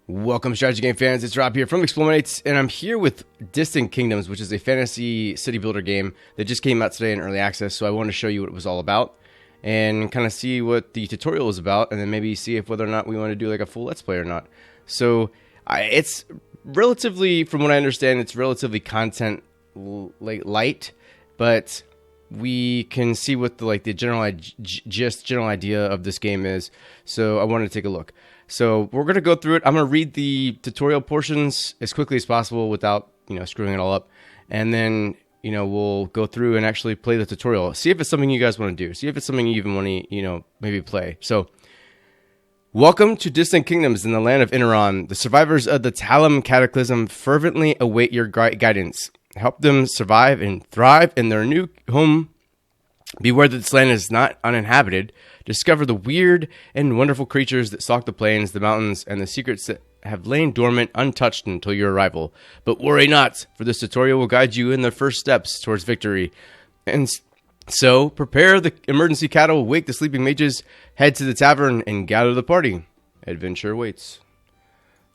Welcome, strategy game fans. It's Rob here from eXplore, and I'm here with Distant Kingdoms, which is a fantasy city builder game that just came out today in early access. So I wanted to show you what it was all about and kind of see what the tutorial is about, and then maybe see if whether or not we want to do like a full let's play or not. So it's relatively, from what I understand, it's relatively content light, but we can see what the general idea of this game is. So I wanted to take a look. So we're going to go through it. I'm going to read the tutorial portions as quickly as possible without, screwing it all up. And then, we'll go through and actually play the tutorial. See if it's something you guys want to do. See if it's something you even want to, maybe play. So, welcome to Distant Kingdoms in the land of Inaron. The survivors of the Talim Cataclysm fervently await your guidance. Help them survive and thrive in their new home. Beware that this land is not uninhabited. Discover the weird and wonderful creatures that stalk the plains, the mountains, and the secrets that have lain dormant untouched until your arrival. But worry not, for this tutorial will guide you in the first steps towards victory. And so, prepare the emergency cattle, wake the sleeping mages, head to the tavern, and gather the party. Adventure awaits.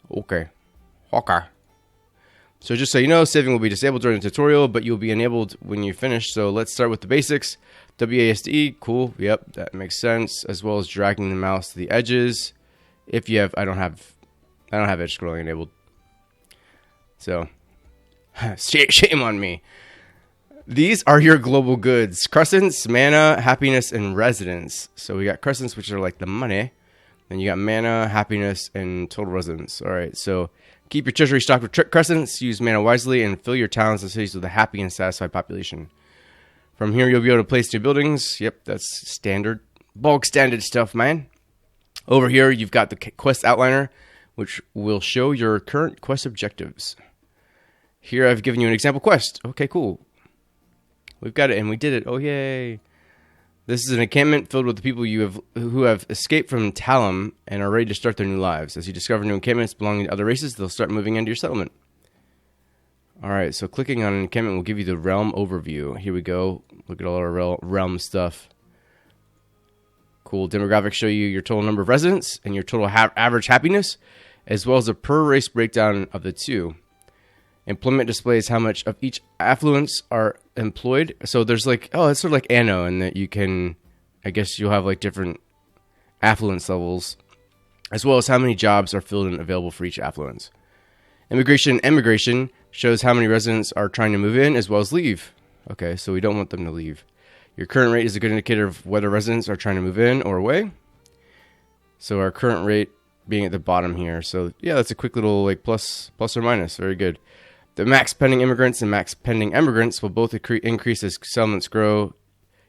Okay. So just so you know, saving will be disabled during the tutorial, but you'll be enabled when you finish. So let's start with the basics. WASD, cool. Yep, that makes sense. As well as dragging the mouse to the edges. If you have, I don't have edge scrolling enabled. So, shame on me. These are your global goods: crescents, mana, happiness, and residence. So we got crescents, which are like the money. Then you got mana, happiness, and total residence. All right, so keep your treasury stocked with crescents. Use mana wisely, and fill your towns and cities with a happy and satisfied population. From here, you'll be able to place new buildings. Yep, that's standard. Bulk standard stuff, man. Over here, you've got the quest outliner, which will show your current quest objectives. Here, I've given you an example quest. Okay, cool. We've got it, and we did it. Oh, yay. This is an encampment filled with the people who have escaped from Talim and are ready to start their new lives. As you discover new encampments belonging to other races, they'll start moving into your settlement. Alright, so clicking on an encampment will give you the realm overview. Here we go. Look at all our realm stuff. Cool. Demographics show you your total number of residents and your total average happiness, as well as a per race breakdown of the two. Employment displays how much of each affluence are employed. So there's it's sort of like Anno, in that you can, I guess you'll have different affluence levels, as well as how many jobs are filled and available for each affluence. Immigration and emigration shows how many residents are trying to move in as well as leave. Okay, so we don't want them to leave. Your current rate is a good indicator of whether residents are trying to move in or away. So our current rate being at the bottom here. So yeah, that's a quick little plus or minus. Very good. The max pending immigrants and max pending emigrants will both increase as settlements grow.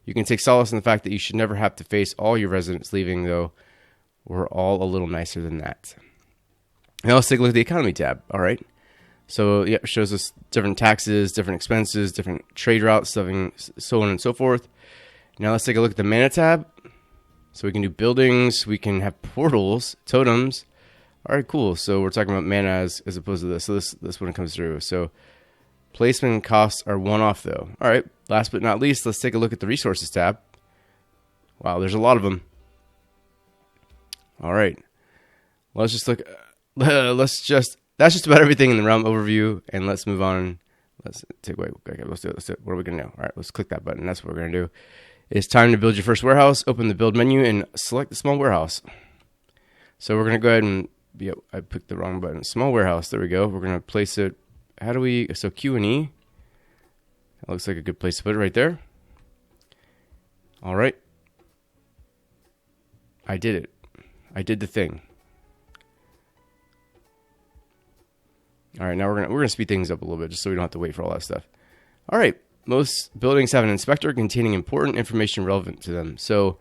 You can take solace in the fact that you should never have to face all your residents leaving, though we're all a little nicer than that. Now let's take a look at the economy tab. All right. So yeah, it shows us different taxes, different expenses, different trade routes, so on and so forth. Now let's take a look at the mana tab. So we can do buildings, we can have portals, totems. All right, cool. So we're talking about mana as opposed to this. So this one comes through. So placement costs are one-off though. All right. Last but not least, let's take a look at the resources tab. Wow, there's a lot of them. All right. Let's just look. That's just about everything in the realm overview, and let's move on. Let's do it. Let's do it. What are we going to do? All right, let's click that button. That's what we're going to do. It's time to build your first warehouse. Open the build menu and select the small warehouse. So we're going to go ahead and, I picked the wrong button. Small warehouse. There we go. We're going to place it. So Q and E. That looks like a good place to put it right there. All right. I did it. I did the thing. All right, now we're gonna speed things up a little bit just so we don't have to wait for all that stuff. All right, most buildings have an inspector containing important information relevant to them. So,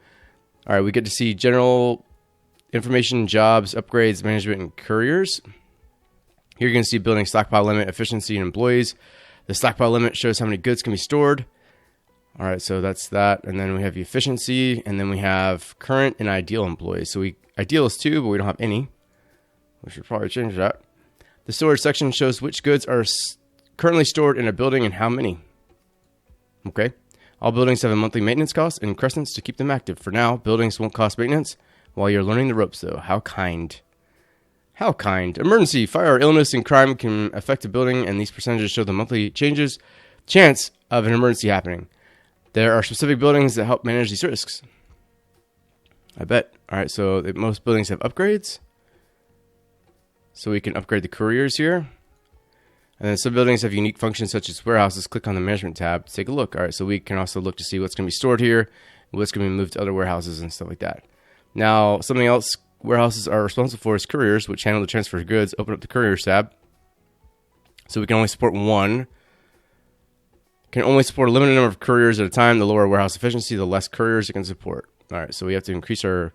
all right, we get to see general information, jobs, upgrades, management, and couriers. Here you're going to see building stockpile limit, efficiency, and employees. The stockpile limit shows how many goods can be stored. All right, so that's that. And then we have the efficiency, and then we have current and ideal employees. So ideal is 2, but we don't have any. We should probably change that. The storage section shows which goods are currently stored in a building and how many. Okay. All buildings have a monthly maintenance cost and crescents to keep them active. For now, buildings won't cost maintenance while you're learning the ropes, though. How kind. How kind. Emergency. Fire, illness, and crime can affect a building, and these percentages show the monthly chance of an emergency happening. There are specific buildings that help manage these risks. I bet. All right, so most buildings have upgrades. So we can upgrade the couriers here. And then some buildings have unique functions such as warehouses. Click on the management tab to take a look. All right, so we can also look to see what's going to be stored here, what's going to be moved to other warehouses and stuff like that. Now, something else warehouses are responsible for is couriers, which handle the transfer of goods. Open up the couriers tab. So we can only support one. Can only support a limited number of couriers at a time. The lower warehouse efficiency, the less couriers it can support. All right, so we have to increase our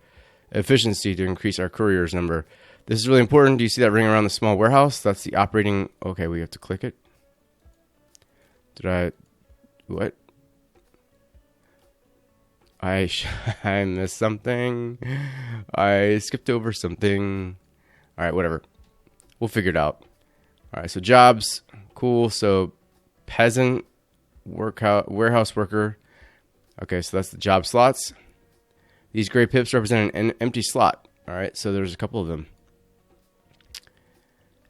efficiency to increase our couriers number. This is really important. Do you see that ring around the small warehouse? That's the operating. Okay, we have to click it. What? I missed something. I skipped over something. All right, whatever. We'll figure it out. All right, so jobs. Cool. So peasant, warehouse worker. Okay, so that's the job slots. These gray pips represent an empty slot. All right, so there's a couple of them.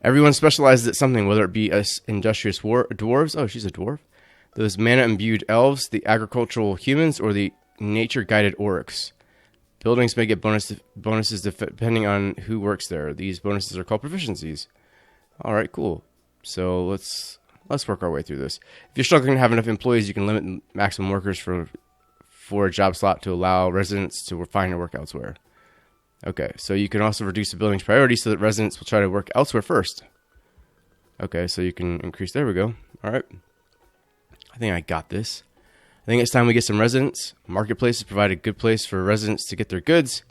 Everyone specializes at something, whether it be us industrious dwarves. Oh, she's a dwarf. Those mana-imbued elves, the agricultural humans, or the nature-guided orcs. Buildings may get bonuses depending on who works there. These bonuses are called proficiencies. All right, cool. So let's work our way through this. If you're struggling to have enough employees, you can limit maximum workers for a job slot to allow residents to find and work elsewhere. Okay, so you can also reduce the building's priority so that residents will try to work elsewhere first. Okay, so you can increase. There we go. All right. I think I got this. I think it's time we get some residents. Marketplaces provide a good place for residents to get their goods.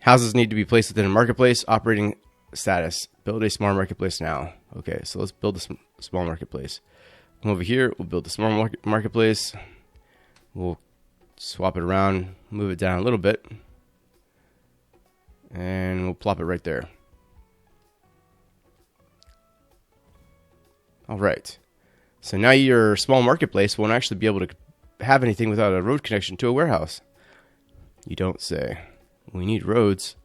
Houses need to be placed within a marketplace. Operating status. Build a small marketplace now. Okay, so let's build a small marketplace. Come over here. We'll build a small marketplace. We'll swap it around. Move it down a little bit. And we'll plop it right there. All right. So now your small marketplace won't actually be able to have anything without a road connection to a warehouse. You don't say. We need roads.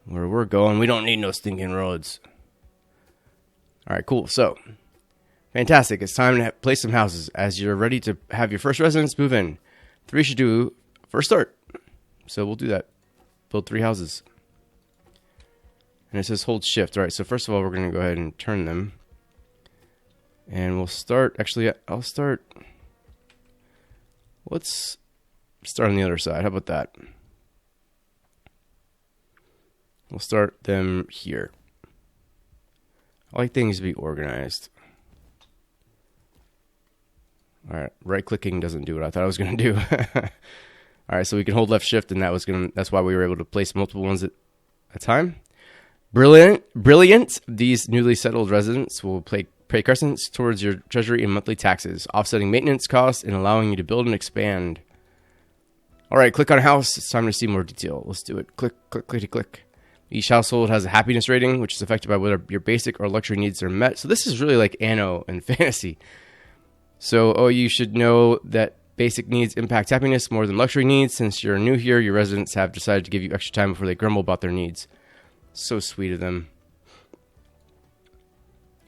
Where we're going, we don't need no stinking roads. All right, cool. So, fantastic. It's time to place some houses. As you're ready to have your first residents move in, 3 should do first start. So we'll do that. Build 3 houses. And it says hold shift. All right, so first of all, we're going to go ahead and turn them. And we'll start, actually, let's start on the other side. How about that? We'll start them here. I like things to be organized. All right, right-clicking doesn't do what I thought I was going to do. All right, so we can hold left shift, and that's why we were able to place multiple ones at a time. Brilliant. These newly settled residents will pay crescents towards your treasury and monthly taxes, offsetting maintenance costs and allowing you to build and expand. All right, click on a house. It's time to see more detail. Let's do it. Click, click, click, click. Each household has a happiness rating, which is affected by whether your basic or luxury needs are met. So this is really like Anno and fantasy. So, you should know that basic needs impact happiness more than luxury needs. Since you're new here, your residents have decided to give you extra time before they grumble about their needs. So sweet of them.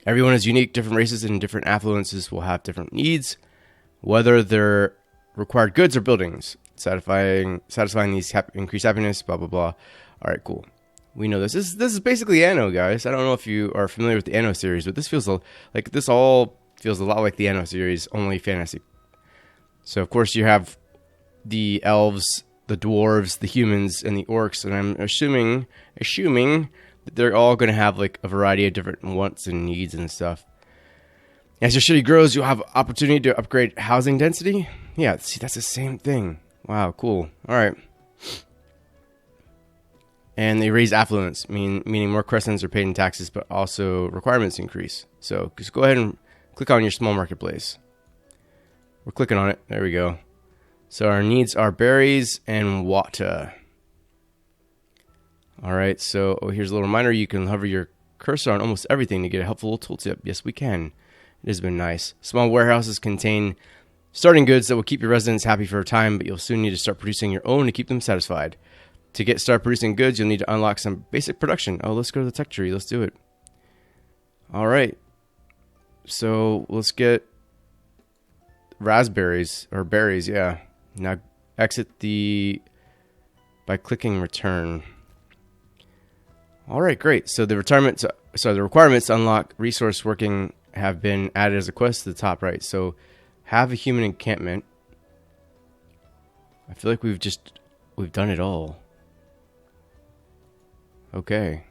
Everyone is unique. Different races and different affluences will have different needs, whether they're required goods or buildings. Satisfying these increased happiness, blah, blah, blah. All right, cool. We know this. This is basically Anno, guys. I don't know if you are familiar with the Anno series, but this all feels a lot like the Anno series, only fantasy. So, of course, you have the elves, the dwarves, the humans, and the orcs, and I'm assuming that they're all going to have like a variety of different wants and needs and stuff. As your city grows, you'll have opportunity to upgrade housing density. Yeah, see, that's the same thing. Wow, cool. All right. And they raise affluence, meaning more crescents are paid in taxes, but also requirements increase. So just go ahead and click on your small marketplace. We're clicking on it. There we go. So our needs are berries and water. All right, so here's a little reminder. You can hover your cursor on almost everything to get a helpful little tooltip. Yes, we can. It has been nice. Small warehouses contain starting goods that will keep your residents happy for a time, but you'll soon need to start producing your own to keep them satisfied. To get started producing goods, you'll need to unlock some basic production. Oh, let's go to the tech tree. Let's do it. All right. So let's get raspberries or berries. Yeah. Now exit by clicking return. All right, great. So the requirements to unlock resource working have been added as a quest to the top right. So have a human encampment. I feel like we've done it all. Okay.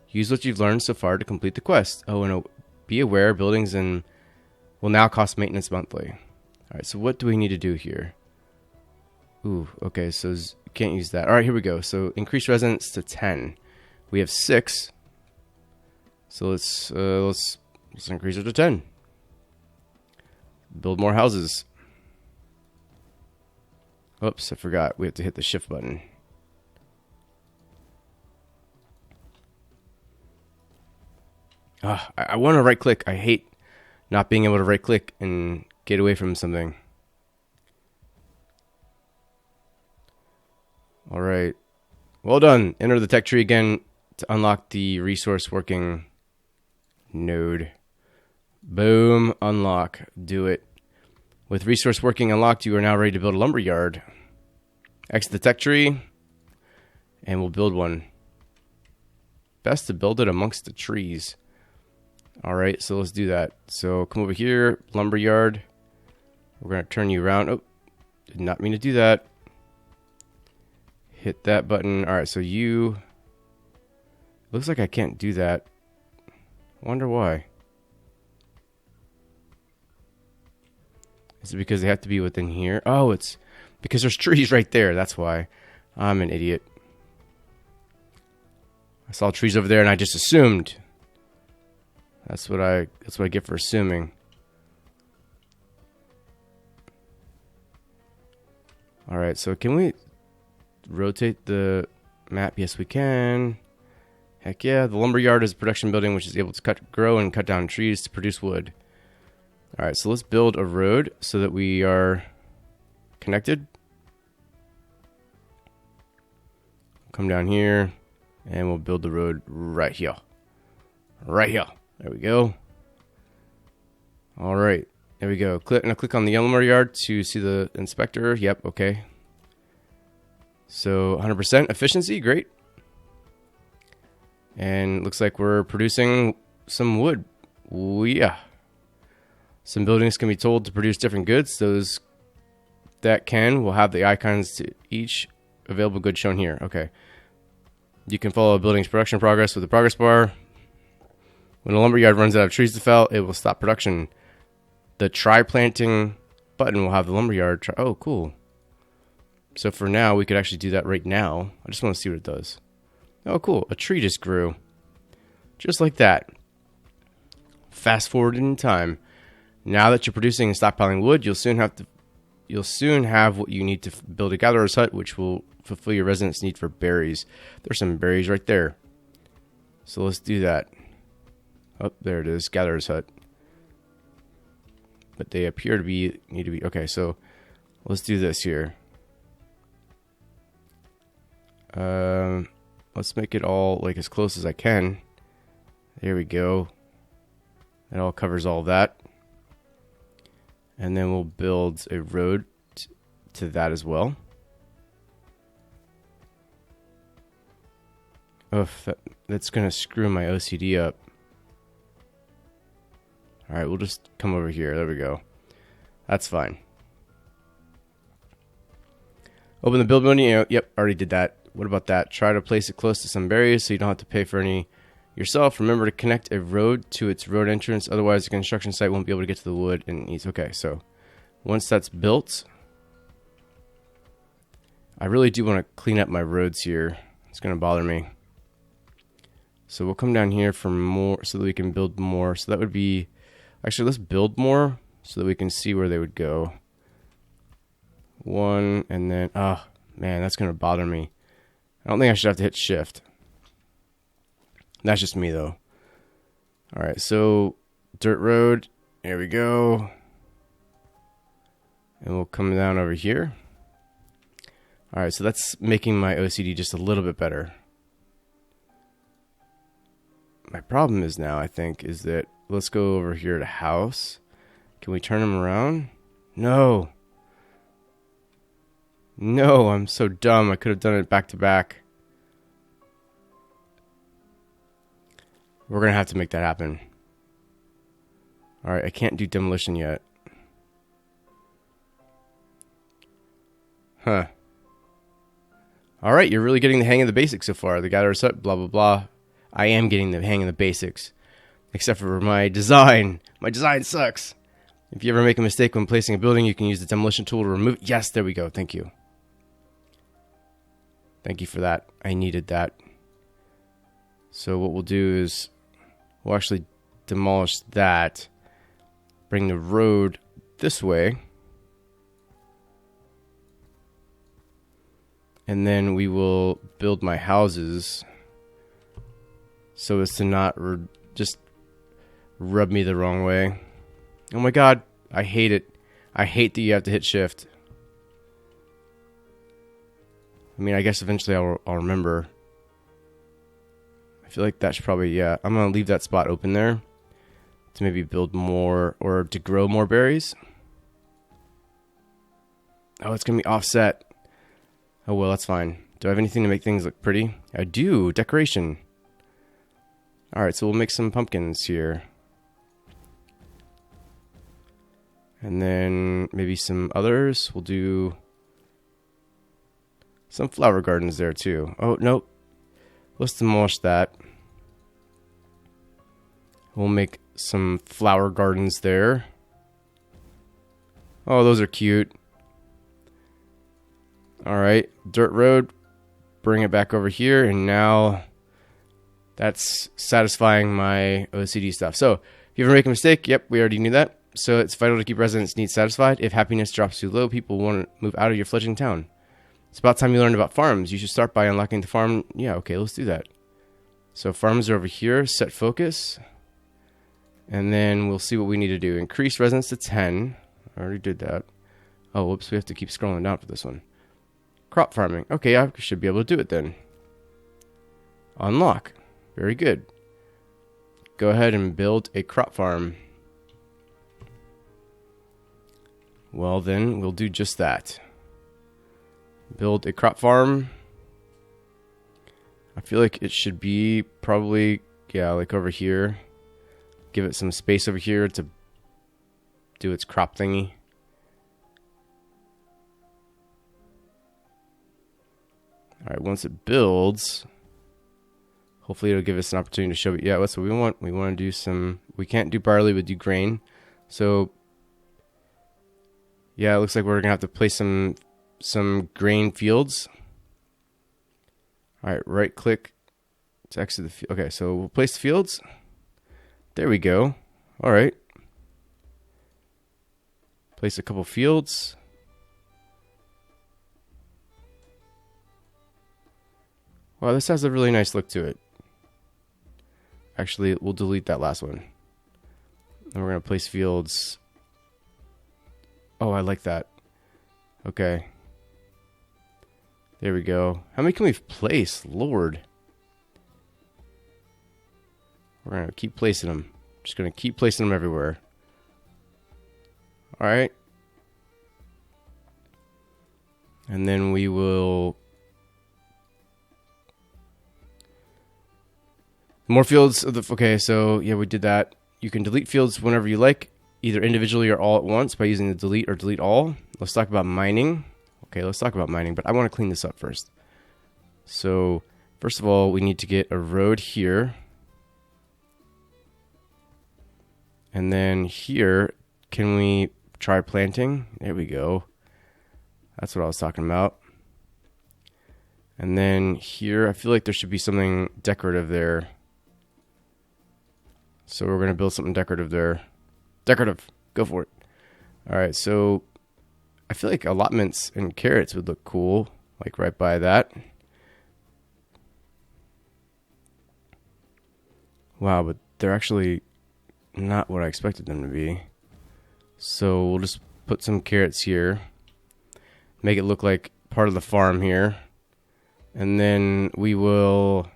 Use what you've learned so far to complete the quest. Oh, and be aware buildings will now cost maintenance monthly. All right, so what do we need to do here? Ooh, okay, so can't use that. All right, here we go. So increase residents to 10. We have 6. So let's increase it to 10. Build more houses. Oops, I forgot. We have to hit the shift button. I want to right click. I hate not being able to right click and get away from something. All right. Well done. Enter the tech tree again to unlock the resource working node. Boom. Unlock. Do it. With resource working unlocked, you are now ready to build a lumber yard. Exit the tech tree, and we'll build one. Best to build it amongst the trees. All right, so let's do that. So come over here, lumber yard. We're going to turn you around. Oh, did not mean to do that. Hit that button. All right, so looks like I can't do that. Wonder why. Is it because they have to be within here? Oh, it's because there's trees right there. That's why. I'm an idiot. I saw trees over there and I just assumed. That's what I get for assuming. All right, so can we rotate the map? Yes, we can. Heck yeah. The lumberyard is a production building which is able to grow and cut down trees to produce wood. All right, so let's build a road so that we are connected. Come down here, and we'll build the road right here. Right here. There we go. All right, there we go. Now click on the lumberyard to see the inspector. Yep, okay. So 100% efficiency, great. And looks like we're producing some wood. Yeah. Some buildings can be told to produce different goods. Those that will have the icons to each available good shown here. Okay. You can follow a building's production progress with the progress bar. When a lumberyard runs out of trees to fell, it will stop production. The try planting button will have the lumberyard. Oh, cool. So for now, we could actually do that right now. I just want to see what it does. Oh, cool. A tree just grew. Just like that. Fast forward in time. Now that you're producing and stockpiling wood, you'll soon have what you need to build a gatherer's hut, which will fulfill your residents' need for berries. There's some berries right there. So let's do that. Oh, there it is, gatherer's hut. But they appear to need to be okay. So let's do this here. Let's make it all like as close as I can. There we go. It all covers all that. And then we'll build a road to that as well. Oh, that's going to screw my OCD up. All right, we'll just come over here. There we go. That's fine. Open the build menu. Yep, already did that. What about that? Try to place it close to some berries so you don't have to pay for any yourself. Remember to connect a road to its road entrance. Otherwise, the construction site won't be able to get to the wood and ease. Okay, so once that's built, I really do want to clean up my roads here. It's going to bother me. So we'll come down here for more so that we can build more. So that would be... Actually, let's build more so that we can see where they would go. One, and then... Oh, man, that's going to bother me. I don't think I should have to hit shift. That's just me, though. All right, so dirt road. There we go. And we'll come down over here. Alright, so that's making my OCD just a little bit better. My problem is now, I think, is that let's go over here to house. Can we turn them around? No. No, I'm so dumb. I could have done it back to back. We're going to have to make that happen. Alright, I can't do demolition yet. Huh. Alright, you're really getting the hang of the basics so far. The guy that set, blah, blah, blah. I am getting the hang of the basics. Except for my design. My design sucks. If you ever make a mistake when placing a building, you can use the demolition tool to remove it. Yes, there we go. Thank you. Thank you for that. I needed that. So what we'll do is we'll actually demolish that. Bring the road this way. And then we will build my houses so as to not just rub me the wrong way. Oh my god, I hate it. I hate that you have to hit shift. I mean, I guess eventually I'll remember. I feel like that should probably, yeah. I'm going to leave that spot open there to maybe build more or to grow more berries. Oh, it's going to be offset. Oh, well, that's fine. Do I have anything to make things look pretty? I do. Decoration. Alright, so we'll make some pumpkins here. And then maybe some others. We'll do some flower gardens there too. Oh, nope. Let's demolish that. We'll make some flower gardens there. Oh, those are cute. Alright, dirt road. Bring it back over here, and now that's satisfying my OCD stuff. So, if you ever make a mistake, yep, we already knew that. So, it's vital to keep residents' needs satisfied. If happiness drops too low, people won't move out of your fledgling town. It's about time you learned about farms. You should start by unlocking the farm. Yeah, okay, let's do that. So, farms are over here. Set focus. And then we'll see what we need to do. Increase residents to 10. I already did that. Oh, whoops, we have to keep scrolling down for this one. Crop farming. Okay, I should be able to do it then. Unlock. Very good. Go ahead and build a crop farm. Well then, we'll do just that. Build a crop farm. I feel like it should be probably, yeah, like over here. Give it some space over here to do its crop thingy. Alright, once it builds, hopefully it'll give us an opportunity to show it. Yeah, that's what we want. We want to do some, we can't do barley, but do grain. So, yeah, it looks like we're going to have to place some grain fields. Alright, right click to exit the field. Okay, so we'll place the fields. There we go. Alright. Place a couple fields. Wow, this has a really nice look to it. Actually, we'll delete that last one. And we're going to place fields. Oh, I like that. Okay. There we go. How many can we place? Lord. We're going to keep placing them. Just going to keep placing them everywhere. Alright. And then we will... More fields of the... Okay, so yeah, we did that. You can delete fields whenever you like, either individually or all at once by using the delete or delete all. Let's talk about mining. Okay, let's talk about mining, but I want to clean this up first. So, first of all, we need to get a road here. And then here, can we try planting? There we go. That's what I was talking about. And then here, I feel like there should be something decorative there. So we're going to build something decorative there. Decorative. Go for it. Alright, so I feel like allotments and carrots would look cool. Like right by that. Wow, but they're actually not what I expected them to be. So we'll just put some carrots here. Make it look like part of the farm here. And then we will...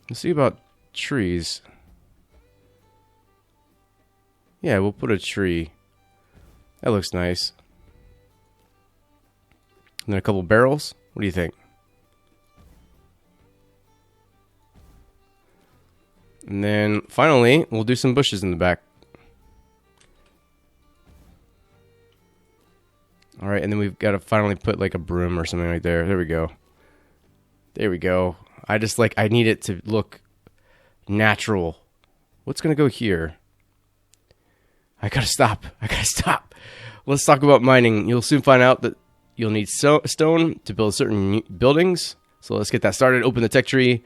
Let's see about trees. Yeah, we'll put a tree. That looks nice. And then a couple barrels. What do you think? And then finally, we'll do some bushes in the back. Alright, and then we've got to finally put like a broom or something right there. There we go. There we go. I need it to look natural. What's going to go here? I gotta stop. Let's talk about mining. You'll soon find out that you'll need stone to build certain buildings. So let's get that started. Open the tech tree.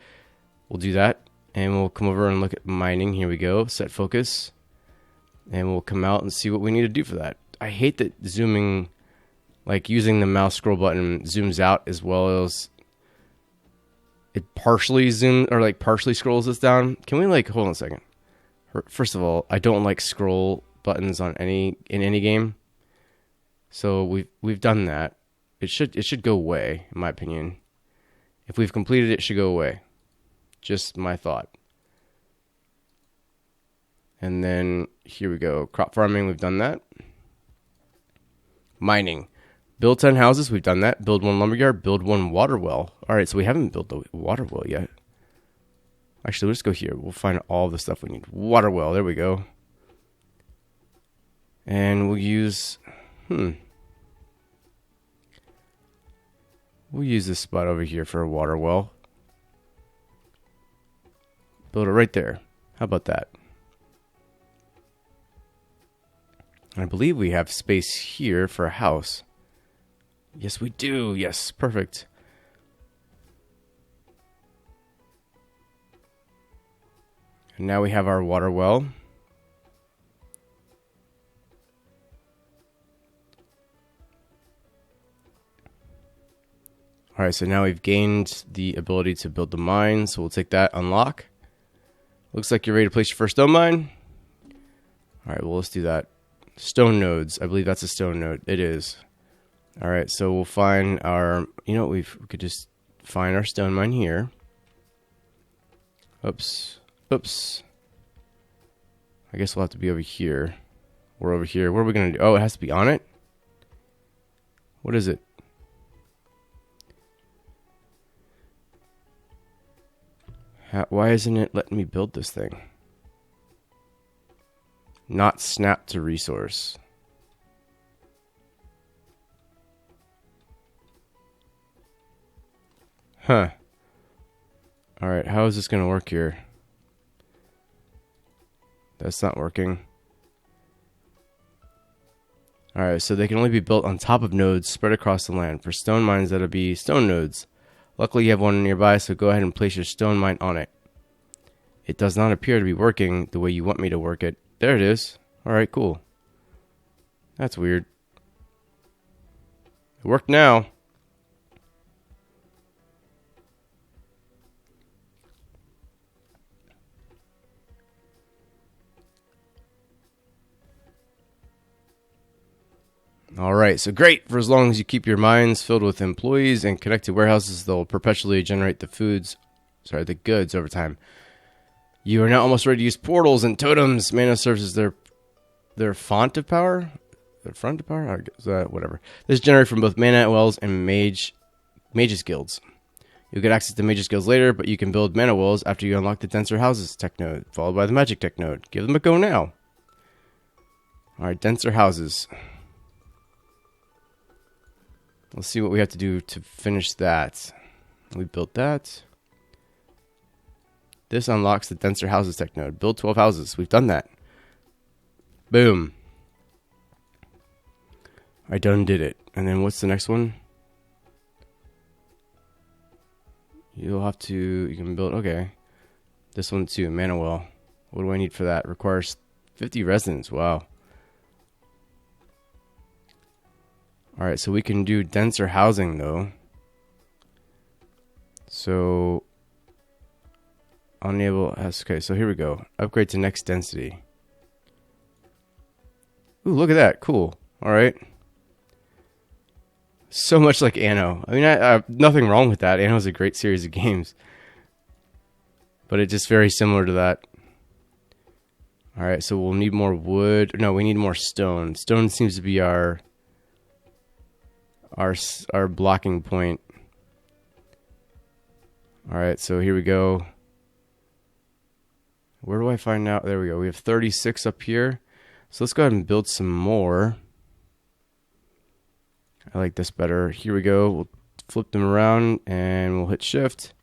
We'll do that. And we'll come over and look at mining. Here we go. Set focus. And we'll come out and see what we need to do for that. I hate that zooming, like using the mouse scroll button, zooms out as well as it partially zooms or like partially scrolls us down. Can we like, hold on a second. First of all, I don't like scroll buttons in any game. So we've done that. It should go away, in my opinion. If we've completed it, it should go away. Just my thought. And then here we go. Crop farming, we've done that. Mining. Build 10 houses, we've done that. Build 1 lumberyard, build 1 water well. Alright, so we haven't built the water well yet. Actually, let's go here. We'll find all the stuff we need. Water well, there we go. And we'll use... We'll use this spot over here for a water well. Build it right there. How about that? I believe we have space here for a house. Yes, we do. Yes, perfect. And now we have our water well. Alright, so now we've gained the ability to build the mine, so we'll take that, unlock. Looks like you're ready to place your first stone mine. Alright, well let's do that. Stone nodes, I believe that's a stone node. It is. Alright, so we'll find our, we could just find our stone mine here. Oops. I guess we'll have to be over here. We're over here. What are we going to do? Oh, it has to be on it? What is it? Why isn't it letting me build this thing? Not snap to resource. Huh. Alright, how is this going to work here? That's not working. Alright, so they can only be built on top of nodes spread across the land. For stone mines, that'll be stone nodes. Luckily, you have one nearby, so go ahead and place your stone mine on it. It does not appear to be working the way you want me to work it. There it is. Alright, cool. That's weird. It worked now. Alright, so great. For as long as you keep your mines filled with employees and connected warehouses, they'll perpetually generate the goods over time. You are now almost ready to use portals and totems. Mana serves as their font of power? Their front of power? Whatever. This is generated from both mana wells and mages guilds. You'll get access to mages guilds later, but you can build mana wells after you unlock the denser houses tech node, followed by the magic tech node. Give them a go now. Alright, denser houses. Let's see what we have to do to finish that. We built that. This unlocks the denser houses tech node. Build 12 houses. We've done that. Boom. I done did it. And then what's the next one? You can build, okay. This one too, mana well. What do I need for that? Requires 50 residents. Wow. Alright, so we can do denser housing though. So okay, so here we go. Upgrade to next density. Ooh, look at that. Cool. All right. So much like Anno. I mean, I have nothing wrong with that. Anno is a great series of games. But it's just very similar to that. All right, so we'll need more wood. No, we need more stone. Stone seems to be our blocking point. All right, so here we go. Where do I find out? There we go. We have 36 up here. So let's go ahead and build some more. I like this better. Here we go. We'll flip them around and we'll hit shift.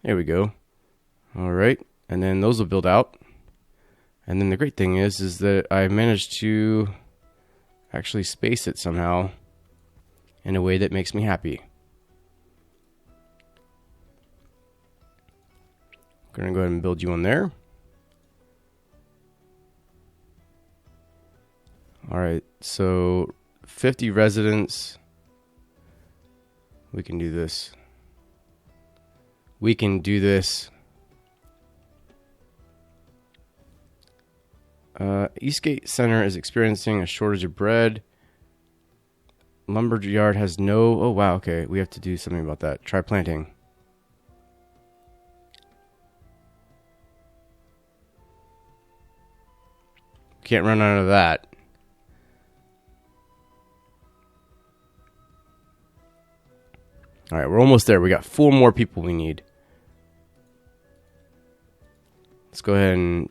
There we go. All right. And then those will build out. And then the great thing is that I managed to actually space it somehow in a way that makes me happy. I'm going to go ahead and build you one there. All right, so 50 residents. We can do this. We can do this. Eastgate Center is experiencing a shortage of bread. Lumberyard has no... Oh, wow, okay. We have to do something about that. Try planting. Can't run out of that. All right, we're almost there. We got 4 more people we need. Let's go ahead and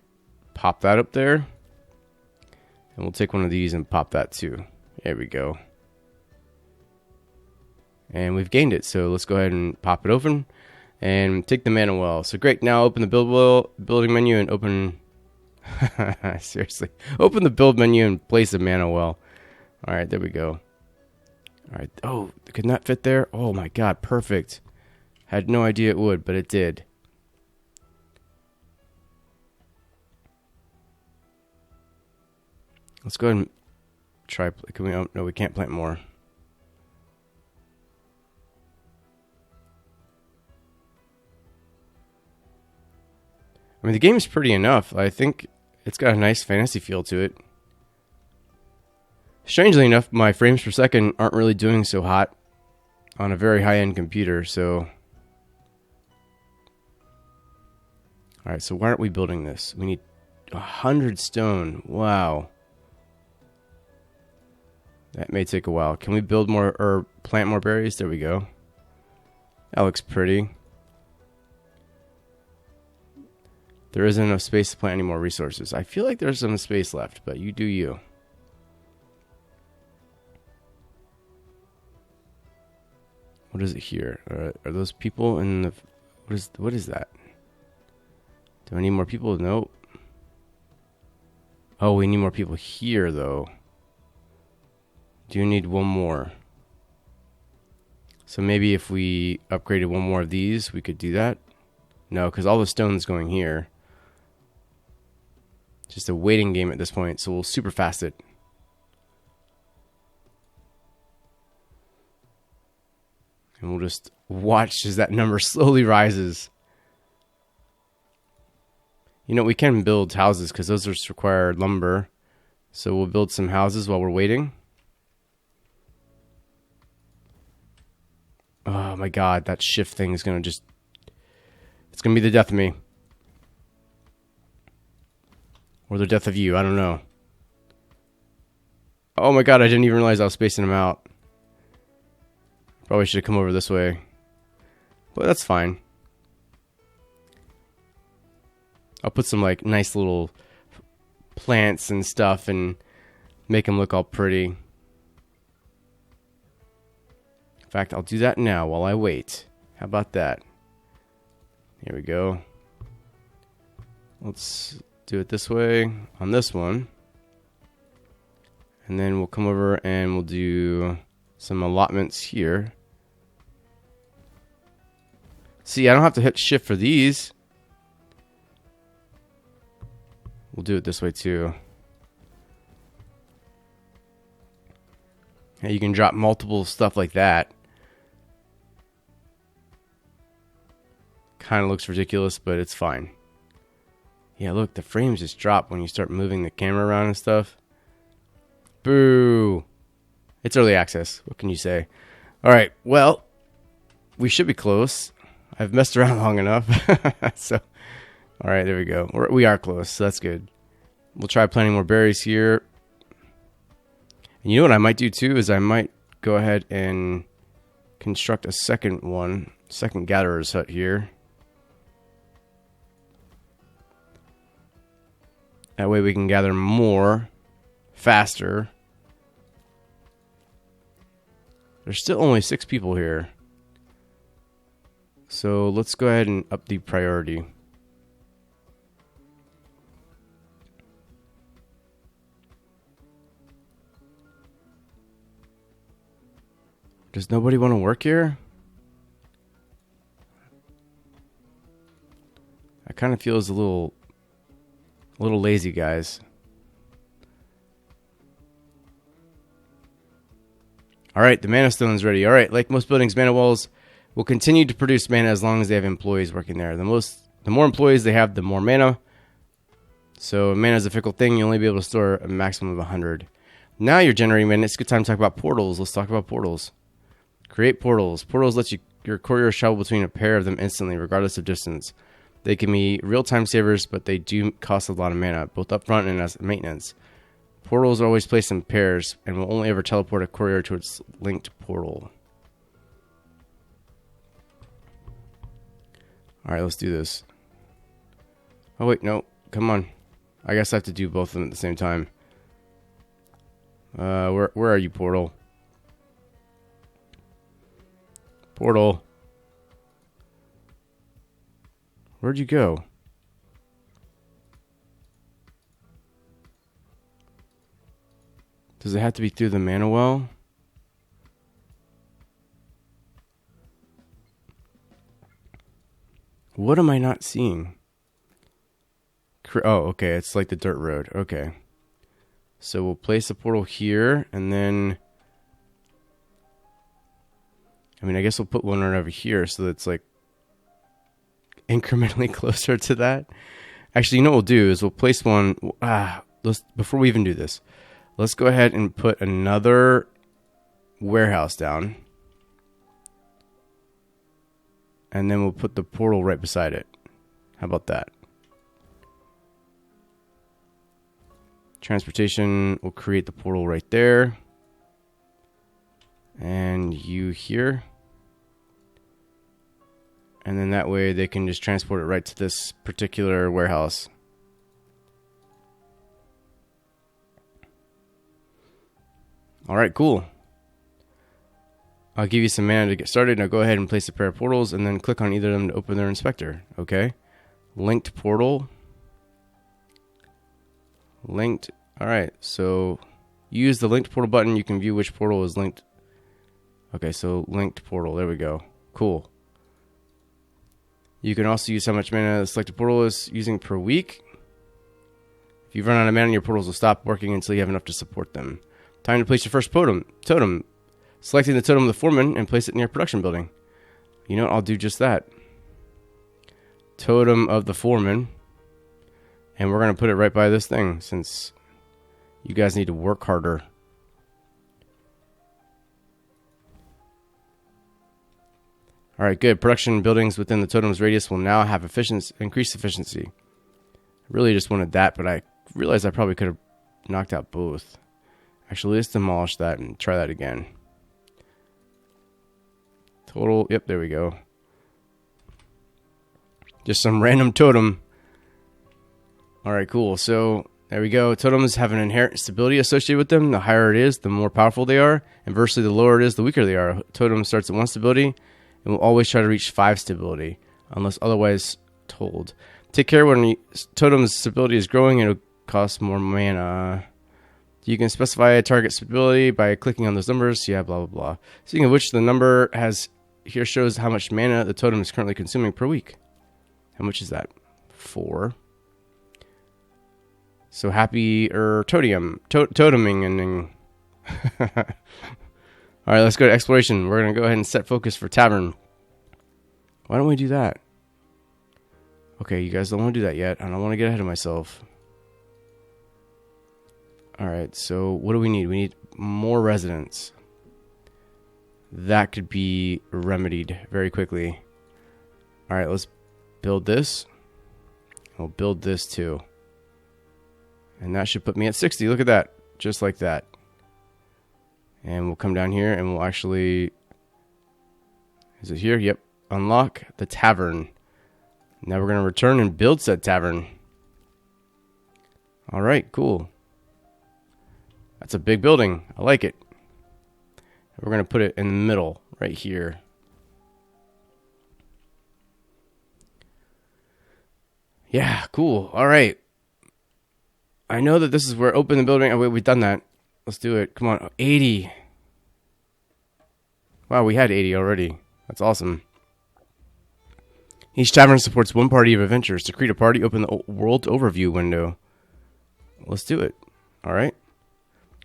pop that up there. And we'll take one of these and pop that too. There we go. And we've gained it. So let's go ahead and pop it open and take the mana well. So great. Now open the building menu and open... Seriously. Open the build menu and place a mana well. All right, there we go. All right. Oh, could not fit there? Oh my god, perfect. Had no idea it would, but it did. Let's go ahead and try. Can we? Oh, no, we can't plant more. I mean, the game is pretty enough. I think it's got a nice fantasy feel to it. Strangely enough, my frames per second aren't really doing so hot on a very high-end computer, so... Alright, so why aren't we building this? We need 100 stone. Wow. That may take a while. Can we build more, or plant more berries? There we go. That looks pretty. There isn't enough space to plant any more resources. I feel like there's some space left, but you do you. What is it here? Are those people in the... What is that? Do I need more people? Nope. Oh, we need more people here, though. Do you need one more? So maybe if we upgraded one more of these, we could do that? No, because all the stone's going here. Just a waiting game at this point, so we'll super fast it. And we'll just watch as that number slowly rises. You know, we can build houses because those just require lumber. So we'll build some houses while we're waiting. Oh my god, that shift thing is going to just... It's going to be the death of me. Or the death of you, I don't know. Oh my god, I didn't even realize I was spacing them out. Probably should have come over this way. But that's fine. I'll put some like nice little plants and stuff and make them look all pretty. In fact, I'll do that now while I wait. How about that? Here we go. Let's do it this way on this one. And then we'll come over and we'll do some allotments here. See, I don't have to hit shift for these. We'll do it this way too. Yeah, you can drop multiple stuff like that. Kind of looks ridiculous, but it's fine. Yeah, look, the frames just drop when you start moving the camera around and stuff. Boo. It's early access. What can you say? All right, well, we should be close. I've messed around long enough. So, all right, there we go. We are close, so that's good. We'll try planting more berries here. And you know what I might do too is I might go ahead and construct a second gatherer's hut here. That way we can gather more faster. There's still only 6 people here. So let's go ahead and up the priority. Does nobody want to work here? I kind of feel it's a little lazy, guys. All right, the mana stone's ready. All right, like most buildings, mana walls will continue to produce mana as long as they have employees working there. The more employees they have, the more mana. So mana is a fickle thing. You'll only be able to store a maximum of 100. Now you're generating mana. It's a good time to talk about portals. Let's talk about portals. Create portals. Portals let your courier travel between a pair of them instantly, regardless of distance. They can be real-time savers, but they do cost a lot of mana, both upfront and as maintenance. Portals are always placed in pairs and will only ever teleport a courier to its linked portal. Alright, let's do this. Oh wait, no. Come on. I guess I have to do both of them at the same time. Where are you, portal? Portal. Where'd you go? Does it have to be through the mana well? What am I not seeing? Oh, okay. It's like the dirt road. Okay. So we'll place a portal here, and then... I mean, I guess we'll put one right over here, so that's like incrementally closer to that. Actually, you know what we'll do is we'll place one... before we even do this, let's go ahead and put another warehouse down. And then we'll put the portal right beside it. How about that? Transportation will create the portal right there. And you here. And then that way they can just transport it right to this particular warehouse. Alright, cool. I'll give you some mana to get started. Now go ahead and place a pair of portals and then click on either of them to open their inspector. Okay. Linked portal. Linked. Alright, so use the linked portal button. You can view which portal is linked. Okay, so linked portal. There we go. Cool. You can also use how much mana the selected portal is using per week. If you run out of mana, your portals will stop working until you have enough to support them. Time to place your first totem. Selecting the totem of the foreman and place it in your production building. You know what? I'll do just that. Totem of the foreman. And we're going to put it right by this thing since you guys need to work harder. Alright, good. Production buildings within the totem's radius will now have increased efficiency. I really just wanted that, but I realized I probably could have knocked out both. Actually, let's demolish that and try that again. Total, yep, there we go. Just some random totem. Alright, cool. So, there we go. Totems have an inherent stability associated with them. The higher it is, the more powerful they are. Inversely, the lower it is, the weaker they are. A totem starts at 1 stability and will always try to reach 5 stability, unless otherwise told. Take care when totem's stability is growing, it'll cost more mana. You can specify a target stability by clicking on those numbers. Yeah, blah, blah, blah. Speaking of which, the number here shows how much mana the totem is currently consuming per week. How much is that? 4. So happy toteming and all right, let's go to exploration. We're going to go ahead and set focus for tavern. Why don't we do that? Okay, you guys don't want to do that yet. I don't want to get ahead of myself. Alright, so what do we need? We need more residents. That could be remedied very quickly. Alright, let's build this. We'll build this too. And that should put me at 60. Look at that. Just like that. And we'll come down here and we'll actually... Is it here? Yep. Unlock the tavern. Now we're going to return and build said tavern. Alright, cool. That's a big building. I like it. We're going to put it in the middle, right here. Yeah, cool. Alright. I know that this is where open the building. Oh, wait, we've done that. Let's do it. Come on. 80. Wow, we had 80 already. That's awesome. Each tavern supports one party of adventurers. To create a party, open the world overview window. Let's do it. Alright.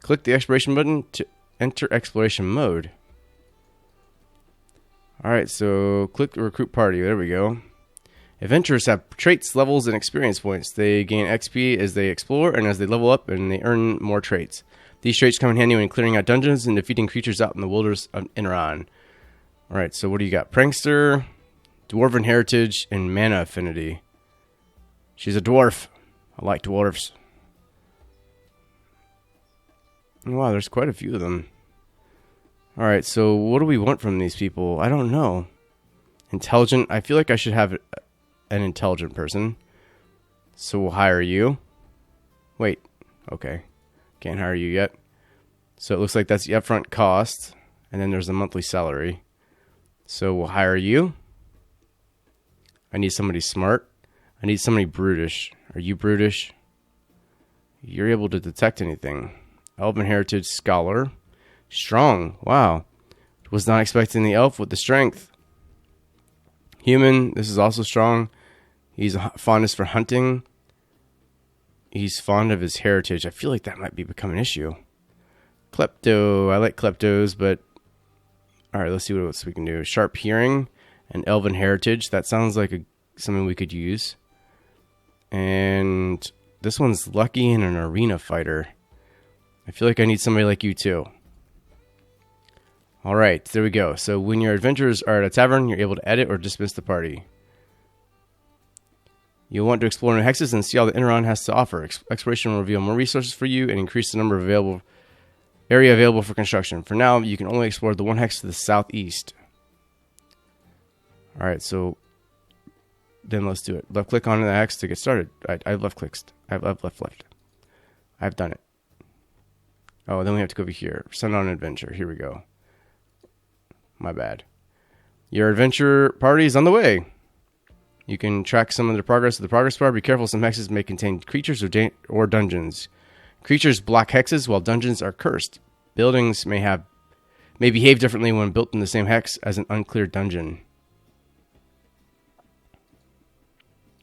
Click the exploration button to enter exploration mode. Alright, so click the recruit party. There we go. Adventurers have traits, levels, and experience points. They gain XP as they explore and as they level up, and they earn more traits. These traits come in handy when clearing out dungeons and defeating creatures out in the wilderness of Anno. Alright, so what do you got? Prankster, Dwarven Heritage, and Mana Affinity. She's a dwarf. I like dwarves. Wow, there's quite a few of them. Alright, so what do we want from these people? I don't know. Intelligent. I feel like I should have an intelligent person. So we'll hire you. Wait. Okay. Can't hire you yet. So it looks like that's the upfront cost. And then there's the monthly salary. So we'll hire you. I need somebody smart. I need somebody brutish. Are you brutish? You're able to detect anything. Elven Heritage Scholar. Strong. Wow. Was not expecting the elf with the strength. Human. This is also strong. He's a fondness for hunting. He's fond of his heritage. I feel like that might become an issue. Klepto. I like kleptos, but... Alright, let's see what else we can do. Sharp hearing and elven heritage. That sounds like something we could use. And this one's lucky and an arena fighter. I feel like I need somebody like you too. Alright, there we go. So when your adventurers are at a tavern, you're able to edit or dismiss the party. You'll want to explore new hexes and see all the Anno has to offer. Exploration will reveal more resources for you and increase the number of area available for construction. For now, you can only explore the one hex to the southeast. Alright, so then let's do it. Left click on the hex to get started. I've left clicked. I've left. I've done it. Oh, then we have to go over here. Send on an adventure. Here we go. My bad. Your adventure party is on the way. You can track some of the progress of the progress bar. Be careful, some hexes may contain creatures or dungeons. Creatures block hexes while dungeons are cursed. Buildings may behave differently when built in the same hex as an uncleared dungeon.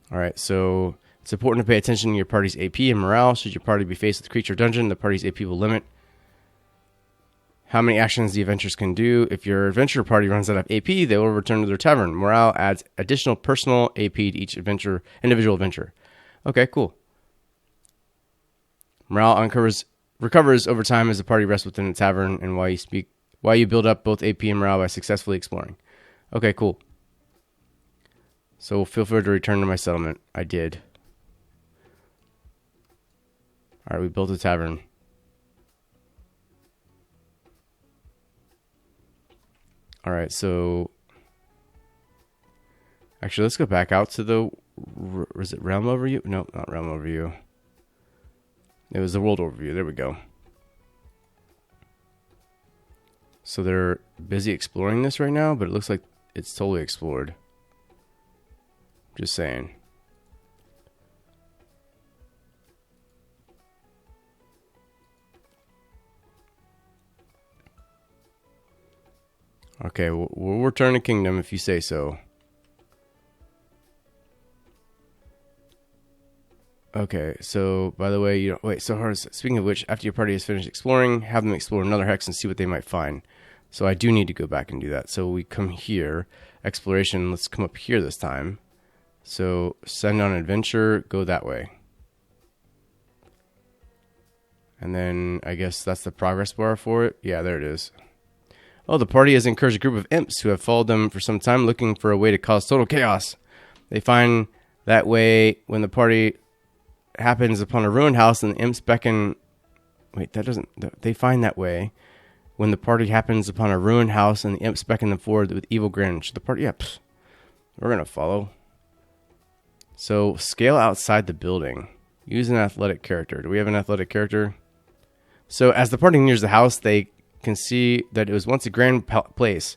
Alright, so it's important to pay attention to your party's AP and morale. Should your party be faced with a creature or dungeon, the party's AP will limit how many actions the adventurers can do. If your adventure party runs out of AP, they will return to their tavern. Morale adds additional personal AP to each individual adventure. Okay, cool. Morale recovers over time as the party rests within the tavern, and while you build up both AP and morale by successfully exploring. Okay, cool. So feel free to return to my settlement. I did. Alright, we built a tavern. Alright, so... Actually, let's go back out to the... Was it Realm Overview? No, not Realm Overview. It was the World Overview. There we go. So they're busy exploring this right now, but it looks like it's totally explored. Just saying. Okay, we'll return to Kingdom if you say so. Okay, so by the way, speaking of which, after your party has finished exploring, have them explore another hex and see what they might find. So I do need to go back and do that. So we come here, exploration, let's come up here this time. So send on adventure, go that way. And then I guess that's the progress bar for it. Yeah, there it is. Oh, the party has encouraged a group of imps who have followed them for some time looking for a way to cause total chaos. They find that way when the party happens upon a ruined house and the imps beckon... Wait, that doesn't... They find that way when the party happens upon a ruined house and the imps beckon them forward with evil grin. Should the party... Yeah, we're going to follow. So, scale outside the building. Use an athletic character. Do we have an athletic character? So, as the party nears the house, they can see that it was once a grand place,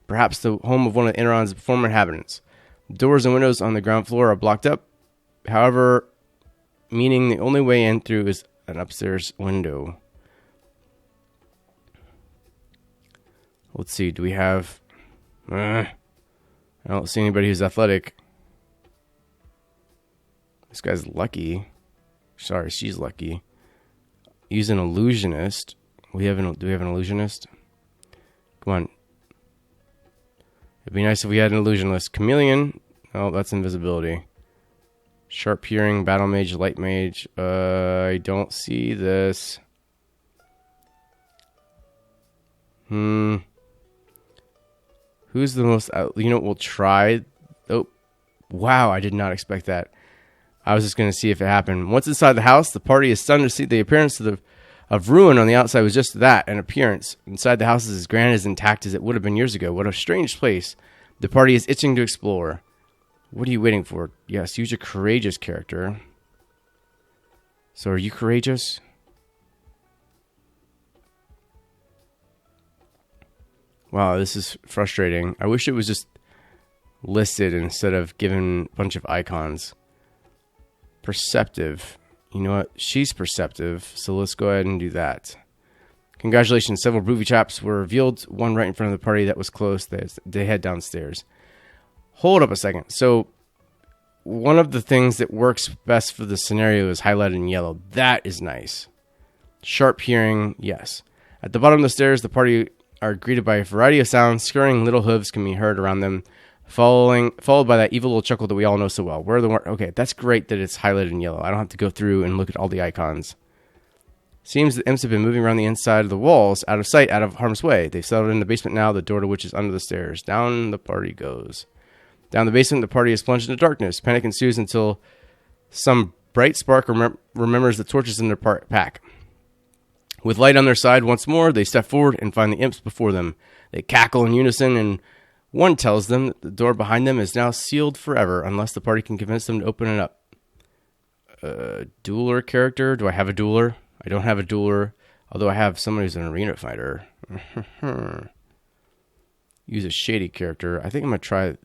perhaps the home of one of Interon's former inhabitants. Doors and windows on the ground floor are blocked up, however, meaning the only way in through is an upstairs window. Let's see, do we have... I don't see anybody who's athletic. This guy's lucky. Sorry, she's lucky. Use an illusionist. Do we have an illusionist? Come on. It'd be nice if we had an illusionist. Chameleon. Oh, that's invisibility. Sharp hearing, battle mage, light mage. I don't see this. Who's the most... You know what? We'll try... Oh, wow. I did not expect that. I was just going to see if it happened. Once inside the house, the party is stunned to see the appearance of ruin on the outside was just that, an appearance. Inside the house is as grand as intact as it would have been years ago. What a strange place. The party is itching to explore. What are you waiting for? Yes, use a courageous character. So are you courageous? Wow, this is frustrating. I wish it was just listed instead of given a bunch of icons. Perceptive. You know what? She's perceptive, so let's go ahead and do that. Congratulations, several booby traps were revealed. One right in front of the party that was close. They head downstairs. Hold up a second. So, one of the things that works best for the scenario is highlighted in yellow. That is nice. Sharp hearing, yes. At the bottom of the stairs, the party are greeted by a variety of sounds. Scurrying little hooves can be heard around them, followed by that evil little chuckle that we all know so well. Where are the... Okay, that's great that it's highlighted in yellow. I don't have to go through and look at all the icons. Seems that imps have been moving around the inside of the walls, out of sight, out of harm's way. They've settled in the basement now, the door to which is under the stairs. Down the party goes. Down the basement, the party is plunged into darkness. Panic ensues until some bright spark remembers the torches in their pack. With light on their side once more, they step forward and find the imps before them. They cackle in unison, and one tells them that the door behind them is now sealed forever, unless the party can convince them to open it up. Dueler character? Do I have a dueler? I don't have a dueler, although I have someone who's an arena fighter. Use a shady character. I think I'm going to try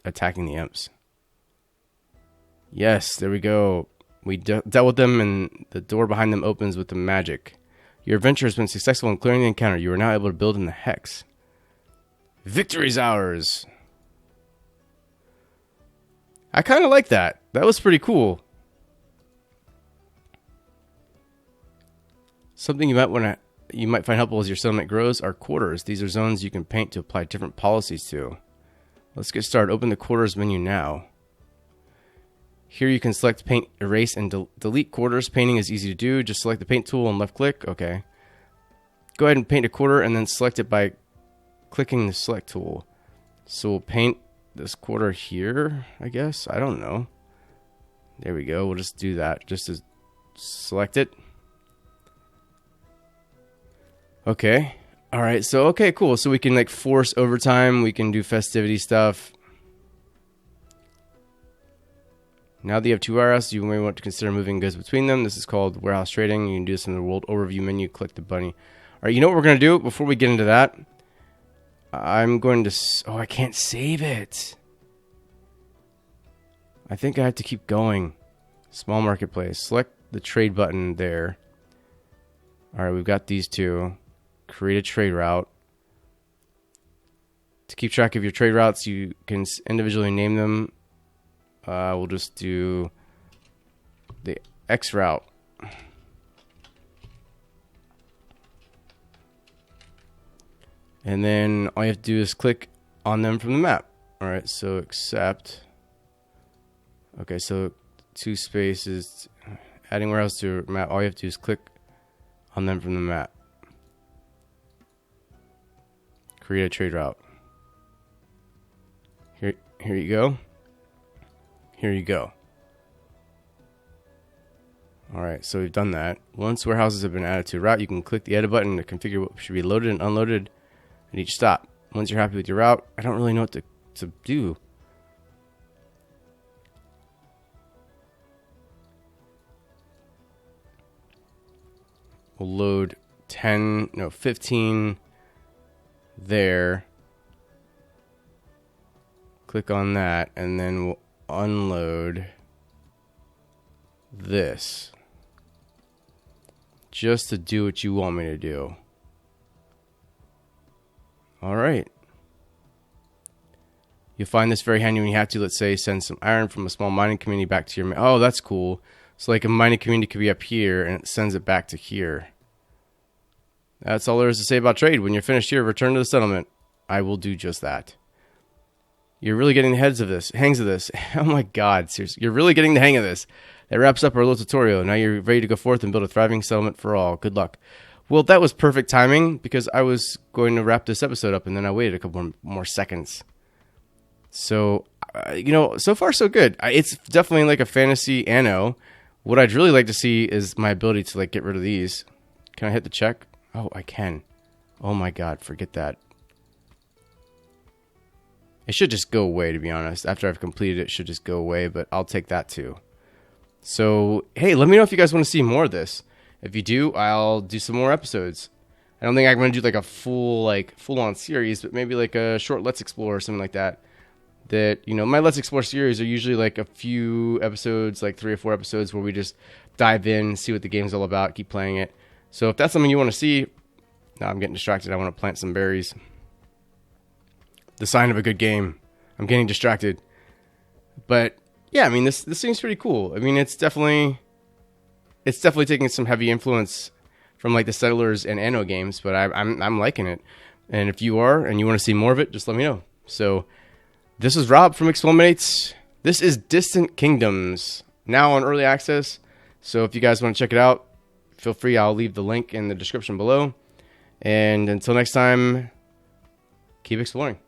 attacking the imps. Yes, there we go. We dealt with them, and the door behind them opens with the magic. Your adventure has been successful in clearing the encounter. You are now able to build in the hex. Victory's ours. I kind of like that. That was pretty cool. Something you might find helpful as your settlement grows are quarters. These are zones you can paint to apply different policies to. Let's get started. Open the quarters menu now. Here you can select paint, erase, and delete quarters. Painting is easy to do. Just select the paint tool and left click. Okay. Go ahead and paint a quarter and then select it by clicking the select tool. So we'll paint this quarter here, I guess. I don't know. There we go. We'll just do that. Just to select it. Okay. All right. So, okay, cool. So we can like force overtime. We can do festivity stuff. Now that you have two warehouses, you may want to consider moving goods between them. This is called warehouse trading. You can do this in the world overview menu. Click the bunny. All right. You know what we're going to do before we get into that? I'm going to... Oh, I can't save it. I think I have to keep going. Small marketplace. Select the trade button there. All right. We've got these two. Create a trade route. To keep track of your trade routes, you can individually name them. We'll just do the X route. And then all you have to do is click on them from the map. All right, so accept. Okay, so 2 spaces. Adding warehouse to a map. All you have to do is click on them from the map. Create a trade route. Here you go. Here you go. Alright, so we've done that. Once warehouses have been added to a route, you can click the edit button to configure what should be loaded and unloaded at each stop. Once you're happy with your route, I don't really know what to do. We'll load 15 there. Click on that, and then we'll unload this. Just to do what you want me to do. Alright. You'll find this very handy when you have to, let's say, send some iron from a small mining community back to your... Oh, that's cool. So like a mining community could be up here, and it sends it back to here. That's all there is to say about trade. When you're finished here, return to the settlement. I will do just that. You're really getting the hangs of this. Oh my god, seriously. You're really getting the hang of this. That wraps up our little tutorial. Now you're ready to go forth and build a thriving settlement for all. Good luck. Well, that was perfect timing because I was going to wrap this episode up and then I waited a couple more seconds. So, so far so good. It's definitely like a fantasy Anno. What I'd really like to see is my ability to like get rid of these. Can I hit the check? Oh, I can. Oh my god, forget that. It should just go away, to be honest. After I've completed it, it should just go away, but I'll take that too. So, hey, let me know if you guys want to see more of this. If you do, I'll do some more episodes. I don't think I'm going to do like a full-on series, but maybe like a short Let's Explore or something like that. That, my Let's Explore series are usually like a few episodes, like 3 or 4 episodes where we just dive in, see what the game's all about, keep playing it. So if that's something you want to see, now I'm getting distracted. I want to plant some berries. The sign of a good game. I'm getting distracted. But yeah, I mean, this seems pretty cool. I mean, it's definitely taking some heavy influence from like the Settlers and Anno games, but I'm liking it. And if you are and you want to see more of it, just let me know. So this is Rob from eXplore. This is Distant Kingdoms, now on early access. So if you guys want to check it out, feel free. I'll leave the link in the description below. And until next time, keep exploring.